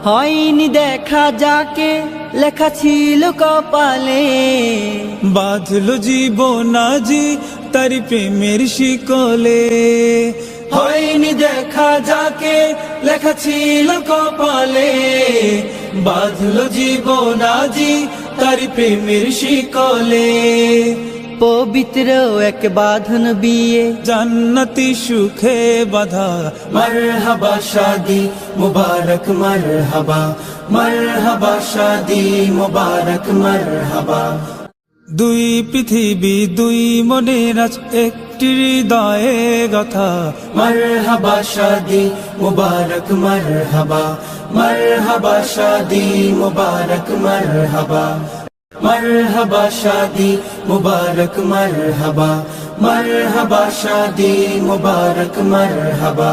হয়নি দেখা যাকে লেখা ছিল কপালে, বাঁধলো জীবন আজি তার প্রেমের শিকলে। হয়নি দেখা যাকে লেখা ছিল কপালে, বাঁধলো জীবন আজি তার প্রেমের শিকলে। পবিত্র এক বাঁধন বিয়ে জান্নাতি সুখে বাঁধা, মারহাবা শাদি মুবারক মারহাবা, মারহাবা শাদি মুবারক মারহাবা। দুই পৃথিবী দুই মনের আজ একটি হৃদয়ে গাথা, মারহাবা শাদি মুবারক মারহাবা, মারহাবা শাদি মুবারক মারহাবা, মারহাবা শাদি মুবারক মারহাবা, মারহাবা শাদি মুবারক মারহাবা।